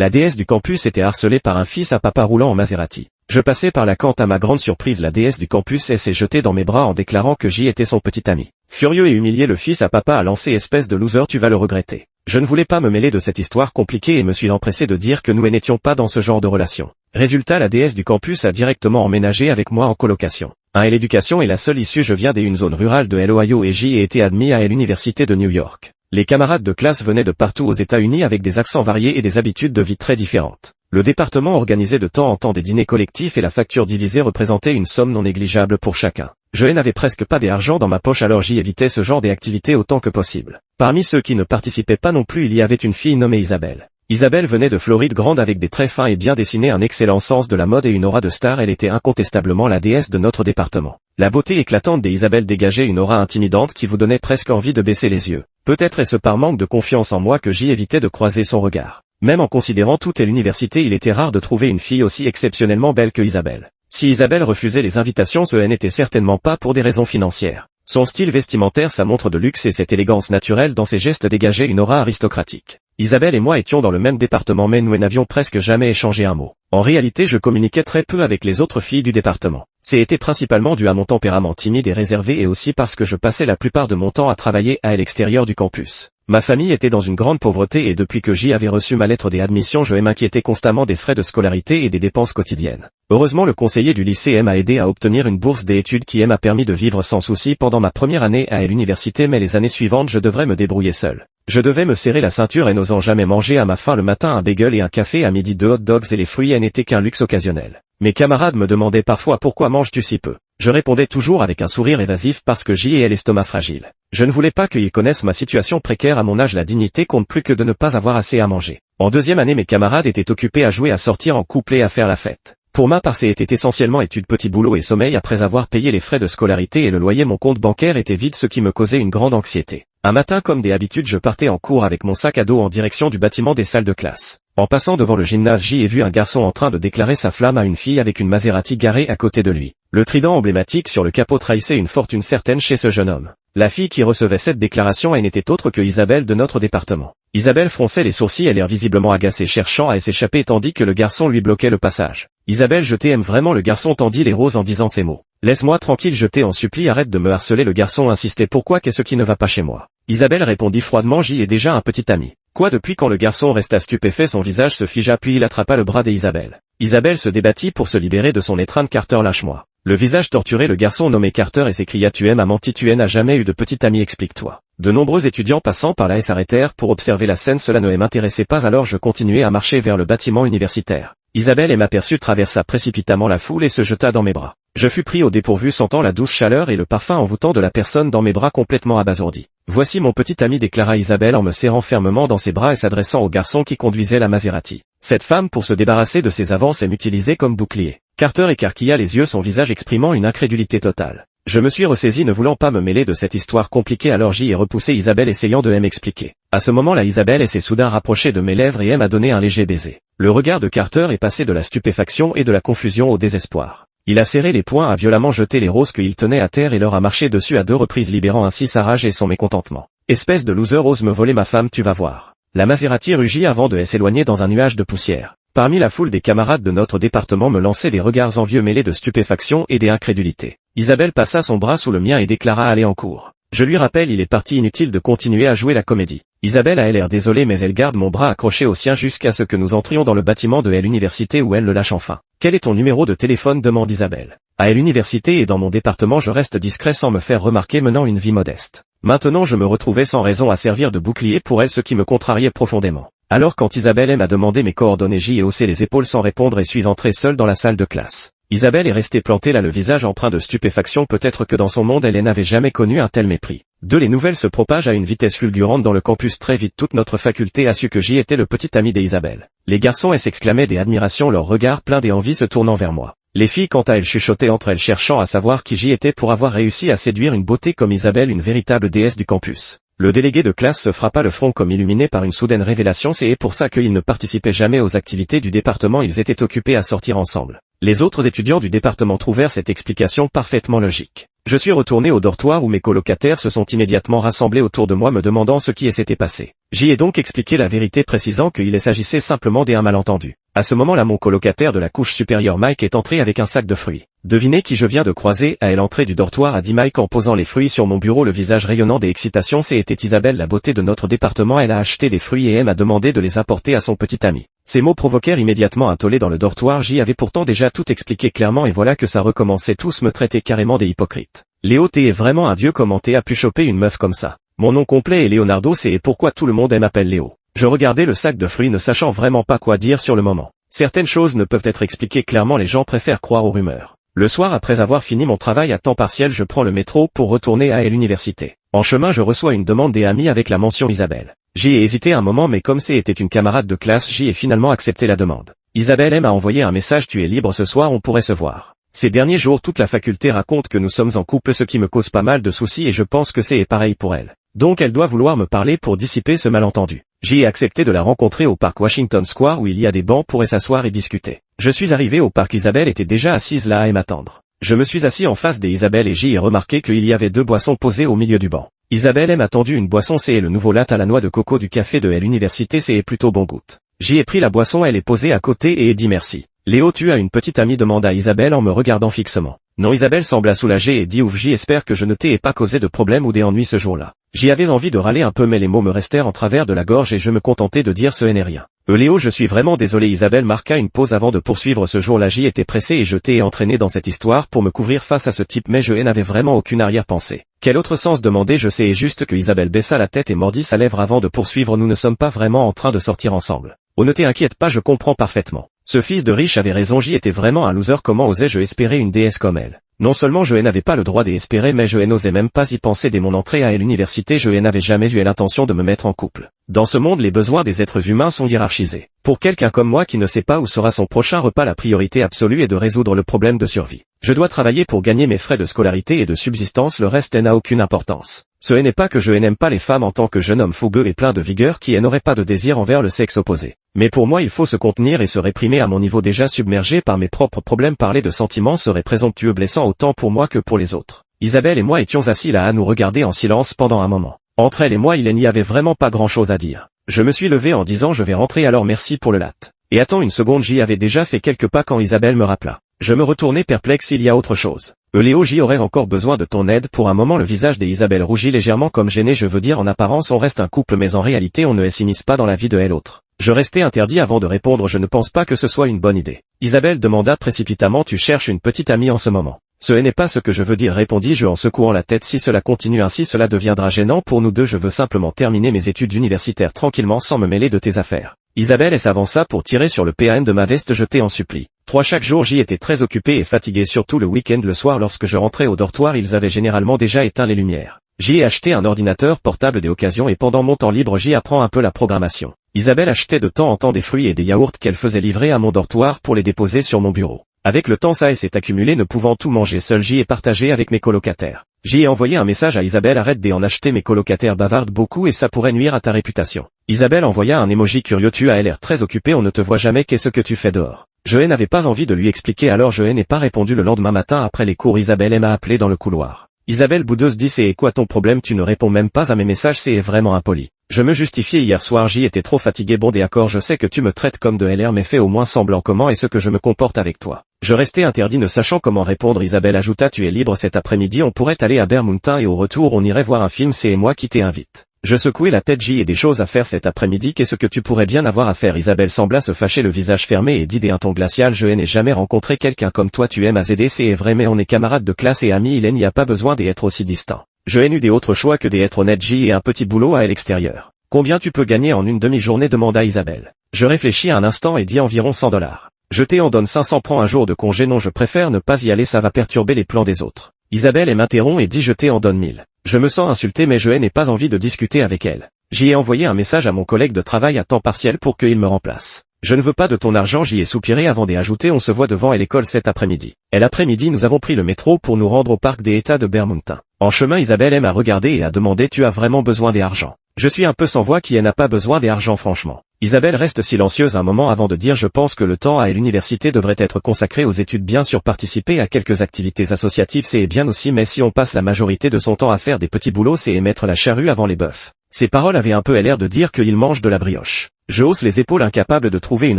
La déesse du campus était harcelée par un fils à papa roulant en Maserati. Je passais par la cante, à ma grande surprise la déesse du campus s'est jetée dans mes bras en déclarant que j'y étais son petit ami. Furieux et humilié, le fils à papa a lancé: espèce de loser, tu vas le regretter. Je ne voulais pas me mêler de cette histoire compliquée et me suis empressé de dire que nous n'étions pas dans ce genre de relation. Résultat, la déesse du campus a directement emménagé avec moi en colocation. Et l'éducation est la seule issue. Je viens d'une zone rurale de l'Ohio et j'y ai été admis à l'université de New York. Les camarades de classe venaient de partout aux États-Unis avec des accents variés et des habitudes de vie très différentes. Le département organisait de temps en temps des dîners collectifs et la facture divisée représentait une somme non négligeable pour chacun. Je n'avais presque pas d'argent dans ma poche, alors j'y évitais ce genre d'activité autant que possible. Parmi ceux qui ne participaient pas non plus, il y avait une fille nommée Isabelle. Isabelle venait de Floride, grande avec des traits fins et bien dessinés, un excellent sens de la mode et une aura de star. Elle était incontestablement la déesse de notre département. La beauté éclatante d'Isabelle dégageait une aura intimidante qui vous donnait presque envie de baisser les yeux. Peut-être est-ce par manque de confiance en moi que j'y évitais de croiser son regard. Même en considérant toute l'université, il était rare de trouver une fille aussi exceptionnellement belle que Isabelle. Si Isabelle refusait les invitations, ce n'était certainement pas pour des raisons financières. Son style vestimentaire, sa montre de luxe et cette élégance naturelle dans ses gestes dégageaient une aura aristocratique. Isabelle et moi étions dans le même département, mais nous n'avions presque jamais échangé un mot. En réalité, je communiquais très peu avec les autres filles du département. C'était principalement dû à mon tempérament timide et réservé et aussi parce que je passais la plupart de mon temps à travailler à l'extérieur du campus. Ma famille était dans une grande pauvreté et depuis que j'y avais reçu ma lettre d'admission, je m'inquiétais constamment des frais de scolarité et des dépenses quotidiennes. Heureusement, le conseiller du lycée m'a aidé à obtenir une bourse d'études qui m'a permis de vivre sans souci pendant ma première année à l'université, mais les années suivantes, je devrais me débrouiller seul. Je devais me serrer la ceinture et n'osant jamais manger à ma faim le matin un bagel et un café, à midi 2 hot dogs et les fruits n'étaient qu'un luxe occasionnel. Mes camarades me demandaient parfois pourquoi manges-tu si peu. Je répondais toujours avec un sourire évasif parce que j'y ai l'estomac fragile. Je ne voulais pas qu'ils connaissent ma situation précaire à mon âge, la dignité compte plus que de ne pas avoir assez à manger. En deuxième année, mes camarades étaient occupés à jouer, à sortir en couple et à faire la fête. Pour ma part, c'était essentiellement études, petit boulot et sommeil. Après avoir payé les frais de scolarité et le loyer, mon compte bancaire était vide, ce qui me causait une grande anxiété. Un matin, comme d'habitude, je partais en cours avec mon sac à dos en direction du bâtiment des salles de classe. En passant devant le gymnase, j'y ai vu un garçon en train de déclarer sa flamme à une fille avec une Maserati garée à côté de lui. Le trident emblématique sur le capot trahissait une fortune certaine chez ce jeune homme. La fille qui recevait cette déclaration n'était autre que Isabelle de notre département. Isabelle fronçait les sourcils et l'air visiblement agacée, cherchant à s'échapper tandis que le garçon lui bloquait le passage. Isabelle: je t'aime vraiment. Le garçon tendit les roses en disant ces mots. Laisse-moi tranquille, je t'en supplie, arrête de me harceler. Le garçon insistait. Pourquoi, qu'est-ce qui ne va pas chez moi? Isabelle répondit froidement: j'y ai déjà un petit ami. Quoi, depuis quand? Le garçon resta stupéfait, son visage se figea puis il attrapa le bras d'Isabelle. Isabelle se débattit pour se libérer de son étreinte. Carter, lâche-moi. Le visage torturé, le garçon nommé Carter et s'écria: tu m'as menti, tu n'as jamais eu de petit ami, explique-toi. De nombreux étudiants passant par là s'arrêtèrent pour observer la scène. Cela ne m'intéressait pas, alors je continuai à marcher vers le bâtiment universitaire. Isabelle m'aperçut, traversa précipitamment la foule et se jeta dans mes bras. Je fus pris au dépourvu, sentant la douce chaleur et le parfum envoûtant de la personne dans mes bras, complètement abasourdi. Voici mon petit ami, déclara Isabelle en me serrant fermement dans ses bras et s'adressant au garçon qui conduisait la Maserati. Cette femme, pour se débarrasser de ses avances, m'utilisait comme bouclier. Carter écarquilla les yeux, son visage exprimant une incrédulité totale. Je me suis ressaisi, ne voulant pas me mêler de cette histoire compliquée, alors j'y ai repoussé Isabelle, essayant de m'expliquer. À ce moment-là, Isabelle s'est soudain rapprochée de mes lèvres et m'a donné un léger baiser. Le regard de Carter est passé de la stupéfaction et de la confusion au désespoir. Il a serré les poings, a violemment jeté les roses qu'il tenait à terre et leur a marché dessus à 2 reprises, libérant ainsi sa rage et son mécontentement. Espèce de loser, ose me voler ma femme, tu vas voir. La Maserati rugit avant de s'éloigner dans un nuage de poussière. Parmi la foule, des camarades de notre département me lançaient des regards envieux mêlés de stupéfaction et d'incrédulité. Isabelle passa son bras sous le mien et déclara: allez en cours. Je lui rappelle, il est parti, inutile de continuer à jouer la comédie. Isabelle a l'air désolée, mais elle garde mon bras accroché au sien jusqu'à ce que nous entrions dans le bâtiment de l'université, où elle le lâche enfin. Quel est ton numéro de téléphone, demande Isabelle. À l'université et dans mon département, je reste discret sans me faire remarquer, menant une vie modeste. Maintenant, je me retrouvais sans raison à servir de bouclier pour elle, ce qui me contrariait profondément. Alors quand Isabelle m'a demandé mes coordonnées, j'y ai haussé les épaules sans répondre et suis entré seul dans la salle de classe. Isabelle est restée plantée là, le visage empreint de stupéfaction. Peut-être que dans son monde, elle n'avait jamais connu un tel mépris. Les nouvelles se propagent à une vitesse fulgurante dans le campus. Très vite, toute notre faculté a su que j'y étais le petit ami d'Isabelle. Les garçons s'exclamaient d'admiration, leurs regards pleins d'envie se tournant vers moi. Les filles, quant à elles, chuchotaient entre elles, cherchant à savoir qui j'y étais pour avoir réussi à séduire une beauté comme Isabelle, une véritable déesse du campus. Le délégué de classe se frappa le front comme illuminé par une soudaine révélation. C'est pour ça qu'ils ne participaient jamais aux activités du département, ils étaient occupés à sortir ensemble. Les autres étudiants du département trouvèrent cette explication parfaitement logique. Je suis retourné au dortoir où mes colocataires se sont immédiatement rassemblés autour de moi, me demandant ce qui s'était passé. J'y ai donc expliqué la vérité précisant qu'il s'agissait simplement d'un malentendu. À ce moment-là mon colocataire de la couche supérieure Mike est entré avec un sac de fruits. Devinez qui je viens de croiser à l'entrée du dortoir, a dit Mike en posant les fruits sur mon bureau, le visage rayonnant d'excitation. C'était Isabelle, la beauté de notre département. Elle a acheté des fruits et m'a demandé de les apporter à son petit ami. Ces mots provoquèrent immédiatement un tollé dans le dortoir. J'y avais pourtant déjà tout expliqué clairement et voilà que ça recommençait. Tous me traitaient carrément des hypocrites. Léo, t'es vraiment un vieux, comment t'as pu choper une meuf comme ça? Mon nom complet est Leonardo, c'est pourquoi tout le monde m'appelle Léo. Je regardais le sac de fruits ne sachant vraiment pas quoi dire sur le moment. Certaines choses ne peuvent être expliquées clairement, les gens préfèrent croire aux rumeurs. Le soir, après avoir fini mon travail à temps partiel, je prends le métro pour retourner à l'université. En chemin, je reçois une demande des amis avec la mention Isabelle. J'y ai hésité un moment, mais comme c'était une camarade de classe, j'y ai finalement accepté la demande. Isabelle m'a envoyé un message: tu es libre ce soir, on pourrait se voir. Ces derniers jours, toute la faculté raconte que nous sommes en couple, ce qui me cause pas mal de soucis et je pense que c'est pareil pour elle. Donc elle doit vouloir me parler pour dissiper ce malentendu. J'y ai accepté de la rencontrer au parc Washington Square où il y a des bancs pour s'asseoir et discuter. Je suis arrivé au parc, Isabelle était déjà assise là à m'attendre. Je me suis assis en face d'Isabelle et j'y ai remarqué qu'il y avait 2 boissons posées au milieu du banc. Isabelle m'a tendu une boisson, c'est le nouveau latte à la noix de coco du café de l'université, c'est plutôt bon goût. J'y ai pris la boisson, elle est posée à côté et dit merci. Léo, tu as une petite amie, demanda Isabelle en me regardant fixement. Non, Isabelle sembla soulagée et dit ouf, j'espère que je ne t'ai pas causé de problème ou des ennuis ce jour-là. J'y avais envie de râler un peu mais les mots me restèrent en travers de la gorge et je me contentais de dire ce n'est rien. Léo, je suis vraiment désolé. Isabelle marqua une pause avant de poursuivre. Ce jour-là j'y étais pressé et je t'ai entraîné dans cette histoire pour me couvrir face à ce type, mais je n'avais vraiment aucune arrière-pensée. Quel autre sens, demandai je. C'est juste que Isabelle baissa la tête et mordit sa lèvre avant de poursuivre. Nous ne sommes pas vraiment en train de sortir ensemble. Oh, ne t'inquiète pas, je comprends parfaitement. Ce fils de riche avait raison, j'y étais vraiment un loser. Comment osais-je espérer une déesse comme elle? Non seulement je n'avais pas le droit d'espérer, mais je n'osais même pas y penser dès mon entrée à l'université. Je n'avais jamais eu l'intention de me mettre en couple. Dans ce monde, les besoins des êtres humains sont hiérarchisés. Pour quelqu'un comme moi qui ne sait pas où sera son prochain repas, la priorité absolue est de résoudre le problème de survie. Je dois travailler pour gagner mes frais de scolarité et de subsistance, le reste n'a aucune importance. Ce n'est pas que je n'aime pas les femmes en tant que jeune homme fougueux et plein de vigueur qui n'aurait pas de désir envers le sexe opposé. Mais pour moi il faut se contenir et se réprimer à mon niveau déjà submergé par mes propres problèmes. Parler de sentiments serait présomptueux, blessant autant pour moi que pour les autres. Isabelle et moi étions assis là à nous regarder en silence pendant un moment. Entre elle et moi il n'y avait vraiment pas grand chose à dire. Je me suis levé en disant je vais rentrer, alors merci pour le latte. Et attends une seconde, j'y avais déjà fait quelques pas quand Isabelle me rappela. Je me retournai perplexe, il y a autre chose. Léo, j'y aurais encore besoin de ton aide. Pour un moment le visage d'Isabelle rougit légèrement comme gêné. Je veux dire, en apparence on reste un couple mais en réalité on ne s'immisce pas dans la vie de l'autre. Je restai interdit avant de répondre, je ne pense pas que ce soit une bonne idée. Isabelle demanda précipitamment, tu cherches une petite amie en ce moment? Ce n'est pas ce que je veux dire, répondis-je en secouant la tête. Si cela continue ainsi, cela deviendra gênant pour nous deux. Je veux simplement terminer mes études universitaires tranquillement sans me mêler de tes affaires. Isabelle s'avança pour tirer sur le PAM de ma veste, je t'en supplie. Chaque jour j'y étais très occupé et fatigué, surtout le week-end. Le soir lorsque je rentrais au dortoir, ils avaient généralement déjà éteint les lumières. J'y ai acheté un ordinateur portable d'occasion et pendant mon temps libre j'y apprends un peu la programmation. Isabelle achetait de temps en temps des fruits et des yaourts qu'elle faisait livrer à mon dortoir pour les déposer sur mon bureau. Avec le temps ça s'est accumulé, ne pouvant tout manger seul, j'y ai partagé avec mes colocataires. J'y ai envoyé un message à Isabelle, arrête d'en acheter, mes colocataires bavardent beaucoup et ça pourrait nuire à ta réputation. Isabelle envoya un emoji curieux, tu as l'air très occupé, on ne te voit jamais, qu'est-ce que tu fais dehors? Je n'avais pas envie de lui expliquer, alors je n'ai pas répondu. Le lendemain matin après les cours, Isabelle m'a appelé dans le couloir. Isabelle boudeuse dit, c'est quoi ton problème, tu ne réponds même pas à mes messages, c'est vraiment impoli. Je me justifiais, hier soir j'y étais trop fatigué. Bon d'accord, je sais que tu me traites comme de LR mais fais au moins semblant, comment est-ce que je me comporte avec toi? Je restais interdit ne sachant comment répondre. Isabelle ajouta, tu es libre cet après-midi, on pourrait aller à Bermountain et au retour on irait voir un film, c'est moi qui t'invite. Je secouai la tête, j'y ai des choses à faire cet après-midi, qu'est-ce que tu pourrais bien avoir à faire? Isabelle sembla se fâcher, le visage fermé et dit d'un ton glacial, je n'ai jamais rencontré quelqu'un comme toi, tu aimes à aider, c'est vrai mais on est camarades de classe et amis, il n'y a pas besoin d'être aussi distant. Je n'ai eu des autres choix que d'être honnête, j'y ai un petit boulot à l'extérieur. Combien tu peux gagner en une demi-journée, demanda Isabelle. Je réfléchis un instant et dis environ $100. Je t'en donne 500, prends un jour de congé. Non, je préfère ne pas y aller, ça va perturber les plans des autres. Isabelle m'interrompt et dit, je t'en donne 1000. Je me sens insulté mais je n'ai pas envie de discuter avec elle. J'y ai envoyé un message à mon collègue de travail à temps partiel pour qu'il me remplace. Je ne veux pas de ton argent, j'y ai soupiré avant d'ajouter, on se voit devant l'école cet après-midi. L'après-midi nous avons pris le métro pour nous rendre au parc des États de Bermountain. En chemin Isabelle m'a regardé et a demandé, tu as vraiment besoin d'argent? Je suis un peu sans voix, qui n'a pas besoin d'argent franchement. Isabelle reste silencieuse un moment avant de dire, je pense que le temps à l'université devrait être consacré aux études, bien sûr participer à quelques activités associatives c'est bien aussi, mais si on passe la majorité de son temps à faire des petits boulots c'est mettre la charrue avant les bœufs. Ses paroles avaient un peu l'air de dire qu'il mange de la brioche. Je hausse les épaules incapable de trouver une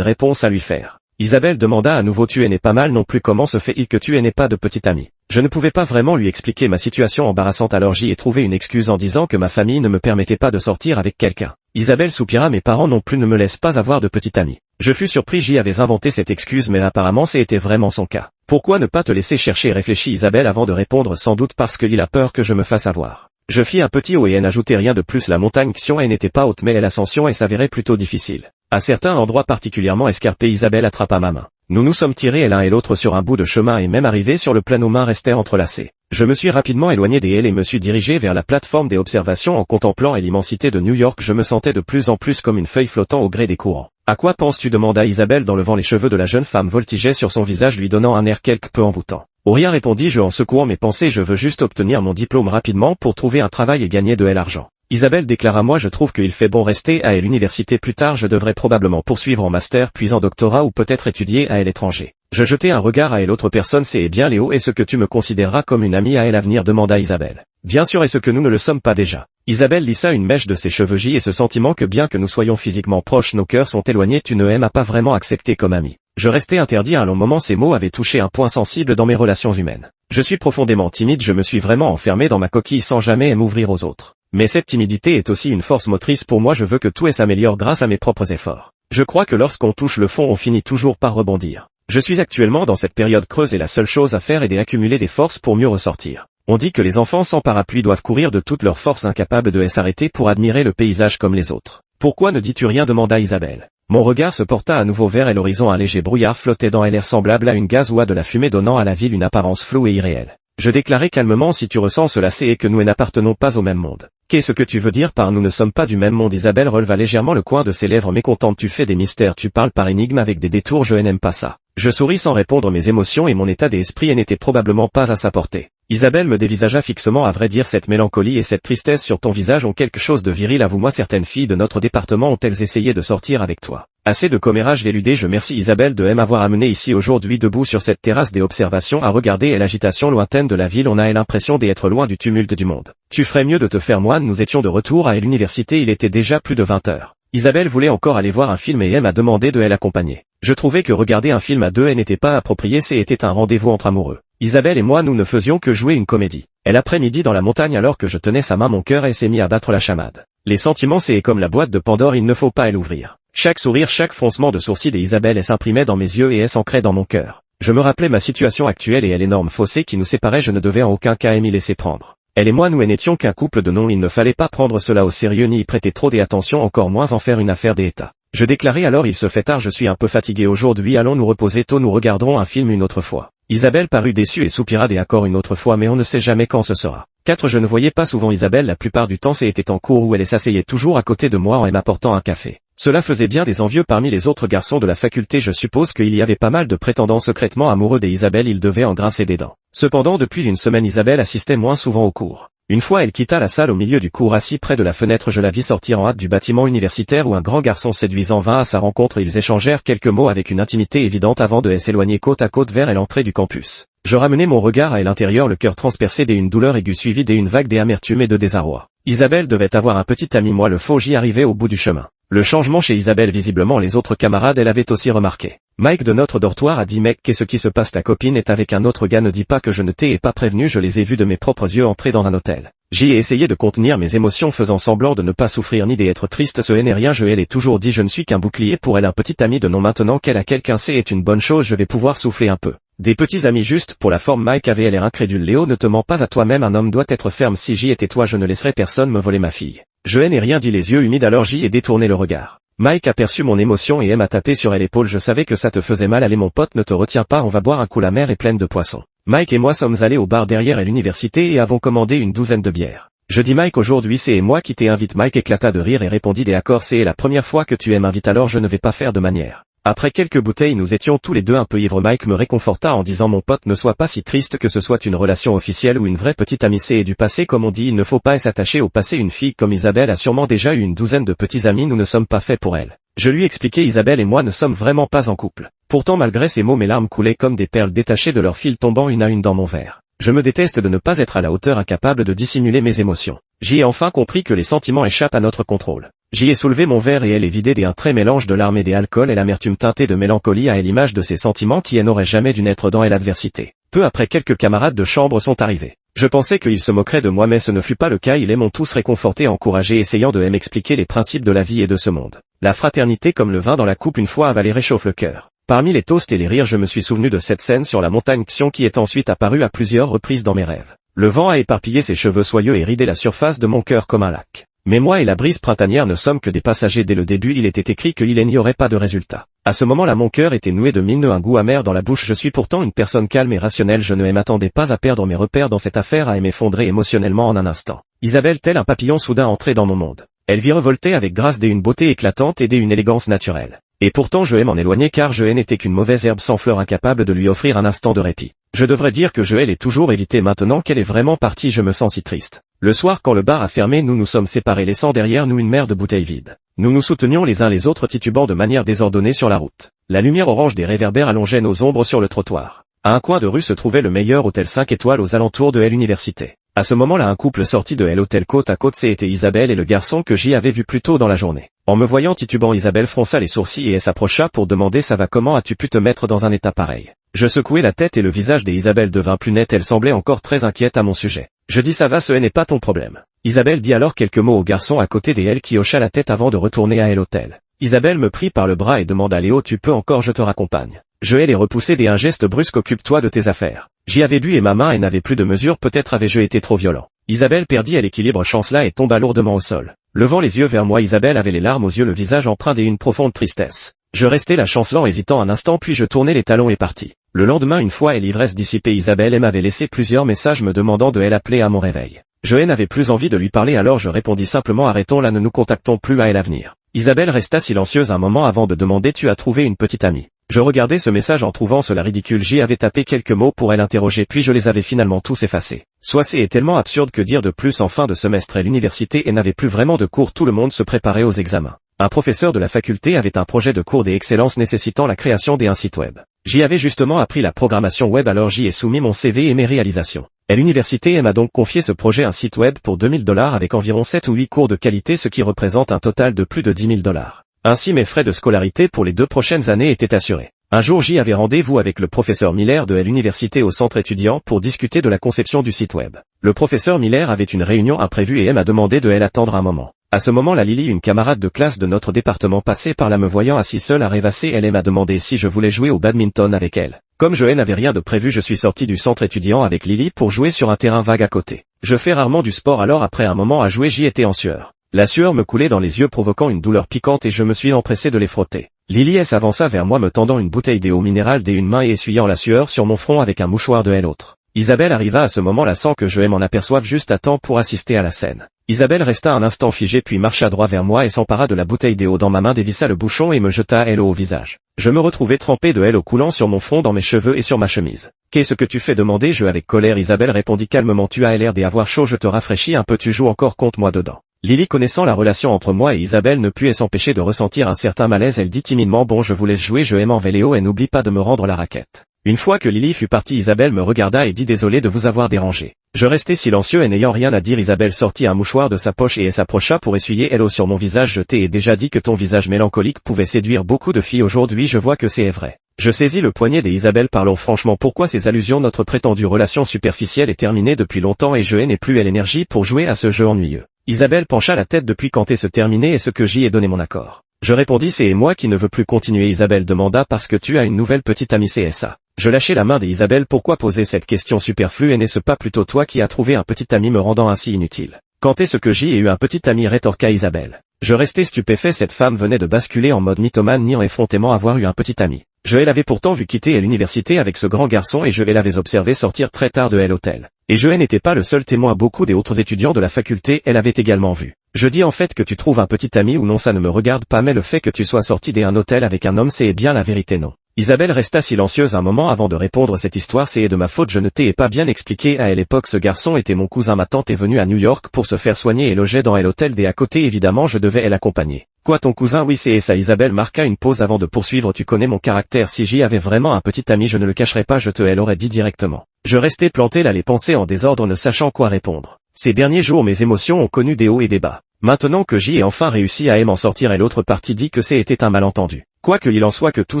réponse à lui faire. Isabelle demanda à nouveau tu n'es pas mal non plus comment se fait-il que tu n'es pas de petite amie. Je ne pouvais pas vraiment lui expliquer ma situation embarrassante alors j'y ai trouvé une excuse en disant que ma famille ne me permettait pas de sortir avec quelqu'un. Isabelle soupira mes parents non plus ne me laissent pas avoir de petite amie. Je fus surpris j'y avais inventé cette excuse mais apparemment c'était vraiment son cas. Pourquoi ne pas te laisser chercher réfléchit Isabelle avant de répondre sans doute parce qu'il a peur que je me fasse avoir. Je fis un petit haut et n'ajoutai rien de plus la montagne Xion n'était pas haute mais l'ascension s'avérait plutôt difficile. À certains endroits particulièrement escarpés Isabelle attrapa ma main. Nous nous sommes tirés l'un et l'autre sur un bout de chemin et même arrivés sur le plat nos mains restaient entrelacées. Je me suis rapidement éloigné des haies et me suis dirigé vers la plateforme des observations en contemplant l'immensité de New York je me sentais de plus en plus comme une feuille flottant au gré des courants. À quoi penses-tu demanda Isabelle dans levant les cheveux de la jeune femme voltigeaient sur son visage lui donnant un air quelque peu envoûtant. Oh rien répondis-je en secouant mes pensées je veux juste obtenir mon diplôme rapidement pour trouver un travail et gagner de l'argent. Isabelle déclara moi je trouve qu'il fait bon rester à l'université plus tard je devrais probablement poursuivre en master puis en doctorat ou peut-être étudier à l'étranger. Je jetai un regard à l'autre personne c'est bien Léo est-ce que tu me considéreras comme une amie à l'avenir demanda Isabelle. Bien sûr est-ce que nous ne le sommes pas déjà. Isabelle lissa une mèche de ses cheveux et ce sentiment que bien que nous soyons physiquement proches nos cœurs sont éloignés tu ne m'as pas vraiment accepté comme ami. Je restais interdit un long moment ces mots avaient touché un point sensible dans mes relations humaines. Je suis profondément timide je me suis vraiment enfermé dans ma coquille sans jamais m'ouvrir aux autres. Mais cette timidité est aussi une force motrice pour moi je veux que tout s'améliore grâce à mes propres efforts. Je crois que lorsqu'on touche le fond on finit toujours par rebondir. Je suis actuellement dans cette période creuse et la seule chose à faire est d'accumuler des forces pour mieux ressortir. On dit que les enfants sans parapluie doivent courir de toutes leurs forces incapables de s'arrêter pour admirer le paysage comme les autres. Pourquoi ne dis-tu rien demanda Isabelle. Mon regard se porta à nouveau vers l'horizon un léger brouillard flottait dans l'air semblable à une gaze ou à de la fumée donnant à la ville une apparence floue et irréelle. Je déclarai calmement si tu ressens cela c'est que nous n'appartenons pas au même monde. Qu'est-ce que tu veux dire par nous ne sommes pas du même monde Isabelle releva légèrement le coin de ses lèvres mécontente tu fais des mystères tu parles par énigme avec des détours je n'aime pas ça. Je souris sans répondre mes émotions et mon état d'esprit n'était probablement pas à sa portée. Isabelle me dévisagea fixement à vrai dire cette mélancolie et cette tristesse sur ton visage ont quelque chose de viril avoue-moi certaines filles de notre département ont-elles essayé de sortir avec toi. Assez de commérages l'éludé je merci Isabelle de m'avoir amené ici aujourd'hui debout sur cette terrasse des observations à regarder l'agitation lointaine de la ville on a l'impression d'être loin du tumulte du monde. Tu ferais mieux de te faire moine nous étions de retour à l'université il était déjà plus de 20 heures. Isabelle voulait encore aller voir un film et m'a demandé de l'accompagner. Je trouvais que regarder un film à deux n'était pas approprié c'était un rendez-vous entre amoureux. Isabelle et moi nous ne faisions que jouer une comédie. L'après-midi dans la montagne alors que je tenais sa main mon cœur s'est mis à battre la chamade. Les sentiments c'est comme la boîte de Pandore il ne faut pas l'ouvrir. Chaque sourire chaque froncement de sourcils d'Isabelle s'imprimait dans mes yeux et s'ancrait dans mon cœur. Je me rappelais ma situation actuelle et l'énorme fossé qui nous séparait je ne devais en aucun cas m'y laisser prendre. Elle et moi nous n'étions qu'un couple de noms il ne fallait pas prendre cela au sérieux ni y prêter trop d'attention encore moins en faire une affaire d'État. Je déclarai alors il se fait tard je suis un peu fatigué aujourd'hui allons nous reposer tôt nous regarderons un film une autre fois. Isabelle parut déçue et soupira d'accord une autre fois mais on ne sait jamais quand ce sera. 4 Je ne voyais pas souvent Isabelle la plupart du temps c'était en cours où elle s'asseyait toujours à côté de moi en m'apportant un café. Cela faisait bien des envieux parmi les autres garçons de la faculté je suppose qu'il y avait pas mal de prétendants secrètement amoureux d'Isabelle il devait en grincer des dents. Cependant depuis une semaine Isabelle assistait moins souvent aux cours. Une fois elle quitta la salle au milieu du cours assis près de la fenêtre je la vis sortir en hâte du bâtiment universitaire où un grand garçon séduisant vint à sa rencontre ils échangèrent quelques mots avec une intimité évidente avant de s'éloigner côte à côte vers l'entrée du campus. Je ramenai mon regard à l'intérieur le cœur transpercé d'une douleur aiguë suivie d'une vague d'amertume et de désarroi. Isabelle devait avoir un petit ami moi le faux j'y arrivais au bout du chemin. Le changement chez Isabelle visiblement les autres camarades elle avait aussi remarqué. Mike de notre dortoir a dit mec qu'est-ce qui se passe ta copine est avec un autre gars ne dis pas que je ne t'ai pas prévenu je les ai vus de mes propres yeux entrer dans un hôtel. J'y ai essayé de contenir mes émotions faisant semblant de ne pas souffrir ni d'être triste ce n'est rien je l'ai toujours dit je ne suis qu'un bouclier pour elle un petit ami de nom maintenant qu'elle a quelqu'un c'est est une bonne chose je vais pouvoir souffler un peu. Des petits amis juste pour la forme Mike avait l'air incrédule Léo ne te mens pas à toi-même un homme doit être ferme si j'y étais toi je ne laisserais personne me voler ma fille. Je n'ai rien dit les yeux humides alors j'y ai détourné le regard. Mike aperçut mon émotion et m'a tapé sur l'épaule je savais que ça te faisait mal allez mon pote ne te retiens pas on va boire un coup la mer est pleine de poissons. Mike et moi sommes allés au bar derrière l'université et avons commandé une douzaine de bières. Je dis Mike aujourd'hui c'est moi qui t'invite Mike éclata de rire et répondit d'accord c'est la première fois que tu m'invites alors je ne vais pas faire de manière. Après quelques bouteilles nous étions tous les deux un peu ivres Mike me réconforta en disant mon pote ne sois pas si triste que ce soit une relation officielle ou une vraie petite amie c'est du passé comme on dit il ne faut pas s'attacher au passé une fille comme Isabelle a sûrement déjà eu une douzaine de petits amis nous ne sommes pas faits pour elle. Je lui expliquai Isabelle et moi ne sommes vraiment pas en couple. Pourtant malgré ces mots mes larmes coulaient comme des perles détachées de leur fil tombant une à une dans mon verre. Je me déteste de ne pas être à la hauteur incapable de dissimuler mes émotions. J'y ai enfin compris que les sentiments échappent à notre contrôle. J'y ai soulevé mon verre et elle est vidée d'un trait mélange de larmes et des alcools et l'amertume teintée de mélancolie à l'image de ces sentiments qui n'auraient jamais dû naître dans l'adversité. Peu après, quelques camarades de chambre sont arrivés. Je pensais qu'ils se moqueraient de moi mais ce ne fut pas le cas, ils m'ont tous réconforté, encouragé, essayant de m'expliquer les principes de la vie et de ce monde. La fraternité comme le vin dans la coupe une fois avalé réchauffe le cœur. Parmi les toasts et les rires, je me suis souvenu de cette scène sur la montagne Xion qui est ensuite apparue à plusieurs reprises dans mes rêves. Le vent a éparpillé ses cheveux soyeux et ridé la surface de mon cœur comme un lac. Mais moi et la brise printanière ne sommes que des passagers. Dès le début il était écrit qu'il n'y aurait pas de résultat. À ce moment-là mon cœur était noué de mille nœuds, un goût amer dans la bouche. Je suis pourtant une personne calme et rationnelle, je ne m'attendais pas à perdre mes repères dans cette affaire, à m'effondrer émotionnellement en un instant. Isabelle, tel un papillon soudain entré dans mon monde. Elle virevoltait avec grâce d'une beauté éclatante et d'une élégance naturelle. Et pourtant je m'en éloigner car je n'étais qu'une mauvaise herbe sans fleurs, incapable de lui offrir un instant de répit. Je devrais dire que je l'ai toujours évité. Maintenant qu'elle est vraiment partie, je me sens si triste. Le soir quand le bar a fermé, nous nous sommes séparés laissant derrière nous une mer de bouteilles vides. Nous nous soutenions les uns les autres titubant de manière désordonnée sur la route. La lumière orange des réverbères allongeait nos ombres sur le trottoir. À un coin de rue se trouvait le meilleur hôtel 5 étoiles aux alentours de l'université. À ce moment-là un couple sorti de l'hôtel côte à côte, c'était Isabelle et le garçon que j'y avais vu plus tôt dans la journée. En me voyant titubant, Isabelle fronça les sourcils et elle s'approcha pour demander ça va, comment as-tu pu te mettre dans un état pareil? Je secouai la tête et le visage d'Isabelle devint plus net, elle semblait encore très inquiète à mon sujet. Je dis ça va, ce n'est pas ton problème. Isabelle dit alors quelques mots au garçon à côté d'elle qui hocha la tête avant de retourner à l'hôtel. Isabelle me prit par le bras et demanda Léo, tu peux encore, je te raccompagne. Je les repoussé d'un geste brusque, occupe-toi de tes affaires. J'y avais bu et ma main n'avait plus de mesure, peut-être avais-je été trop violent. Isabelle perdit l'équilibre, chancela et tomba lourdement au sol. Levant les yeux vers moi, Isabelle avait les larmes aux yeux, le visage empreint d'une profonde tristesse. Je restai là chancelant, hésitant un instant, puis je tournai les talons et partis. Le lendemain, une fois l'ivresse dissipée, Isabelle m'avait laissé plusieurs messages me demandant de l'appeler à mon réveil. Je n'avais plus envie de lui parler, alors je répondis simplement arrêtons là, ne nous contactons plus à l'avenir. Isabelle resta silencieuse un moment avant de demander tu as trouvé une petite amie? Je regardais ce message en trouvant cela ridicule, j'y avais tapé quelques mots pour l'interroger puis je les avais finalement tous effacés. Soit c'est tellement absurde, que dire de plus en fin de semestre et l'université n'avait plus vraiment de cours, tout le monde se préparait aux examens. Un professeur de la faculté avait un projet de cours d'excellence nécessitant la création d'un site web. J'y avais justement appris la programmation web, alors j'y ai soumis mon CV et mes réalisations. Et l'université m'a donc confié ce projet, un site web pour $2000 avec environ 7 ou 8 cours de qualité, ce qui représente un total de plus de $10 000. Ainsi mes frais de scolarité pour les 2 prochaines années étaient assurés. Un jour j'y avais rendez-vous avec le professeur Miller de l'université au centre étudiant pour discuter de la conception du site web. Le professeur Miller avait une réunion imprévue et m'a demandé de l'attendre un moment. À ce moment-là, Lily, une camarade de classe de notre département, passait par là, me voyant assis seul à rêvasser, elle m'a demandé si je voulais jouer au badminton avec elle. Comme je n'avais rien de prévu, je suis sorti du centre étudiant avec Lily pour jouer sur un terrain vague à côté. Je fais rarement du sport, alors après un moment à jouer, j'y étais en sueur. La sueur me coulait dans les yeux provoquant une douleur piquante et je me suis empressé de les frotter. Lily s'avança vers moi me tendant une bouteille d'eau minérale d'une main et essuyant la sueur sur mon front avec un mouchoir de l'autre. Isabelle arriva à ce moment-là sans que je m'en aperçoive, juste à temps pour assister à la scène. Isabelle resta un instant figée puis marcha droit vers moi et s'empara de la bouteille d'eau dans ma main, dévissa le bouchon et me jeta l'eau au visage. Je me retrouvai trempé de l'eau coulant sur mon front, dans mes cheveux et sur ma chemise. Qu'est-ce que tu fais, demandai-je avec colère. Isabelle répondit calmement, tu as l'air d'avoir chaud, je te rafraîchis un peu, tu joues encore contre moi dedans. Lily, connaissant la relation entre moi et Isabelle, ne put s'empêcher de ressentir un certain malaise. Elle dit timidement bon, je vous laisse jouer, je m'en vais Léo et n'oublie pas de me rendre la raquette. Une fois que Lily fut partie, Isabelle me regarda et dit désolé de vous avoir dérangé. Je restai silencieux et n'ayant rien à dire, Isabelle sortit un mouchoir de sa poche et s'approcha pour essuyer l'eau sur mon visage. Je t'ai déjà dit que ton visage mélancolique pouvait séduire beaucoup de filles, aujourd'hui je vois que c'est vrai. Je saisis le poignet d'Isabelle, parlons franchement, pourquoi ces allusions? Notre prétendue relation superficielle est terminée depuis longtemps et je n'ai plus l'énergie pour jouer à ce jeu ennuyeux. Isabelle pencha la tête depuis quand est-ce terminé et ce que j'y ai donné mon accord. Je répondis c'est moi qui ne veux plus continuer. Isabelle demanda parce que tu as une nouvelle petite amie, c'est ça. Je lâchai la main d'Isabelle, pourquoi poser cette question superflue et n'est-ce pas plutôt toi qui as trouvé un petit ami me rendant ainsi inutile? Quand est-ce que j'y ai eu un petit ami, rétorqua Isabelle. Je restai stupéfait, cette femme venait de basculer en mode mythomane, niant effrontément avoir eu un petit ami. Je l'avais pourtant vu quitter l'université avec ce grand garçon et je l'avais observé sortir très tard de l'hôtel. Et je n'étais pas le seul témoin, beaucoup des autres étudiants de la faculté l'avaient également vu. Je dis en fait que tu trouves un petit ami ou non, ça ne me regarde pas, mais le fait que tu sois sorti d'un hôtel avec un homme, c'est bien la vérité, non? Isabelle resta silencieuse un moment avant de répondre, cette histoire c'est de ma faute, je ne t'ai pas bien expliqué. À l'époque ce garçon était mon cousin, ma tante est venue à New York pour se faire soigner et logeait dans l'hôtel d'à côté, évidemment je devais l'accompagner. Quoi, ton cousin? Oui c'est ça. Isabelle marqua une pause avant de poursuivre, tu connais mon caractère, si j'y avais vraiment un petit ami je ne le cacherais pas, je te l'aurais dit directement. Je restais planté là, les pensées en désordre, ne sachant quoi répondre. Ces derniers jours mes émotions ont connu des hauts et des bas. Maintenant que j'y ai enfin réussi à m'en sortir et l'autre partie dit que c'était un malentendu. Quoi qu'il en soit que tout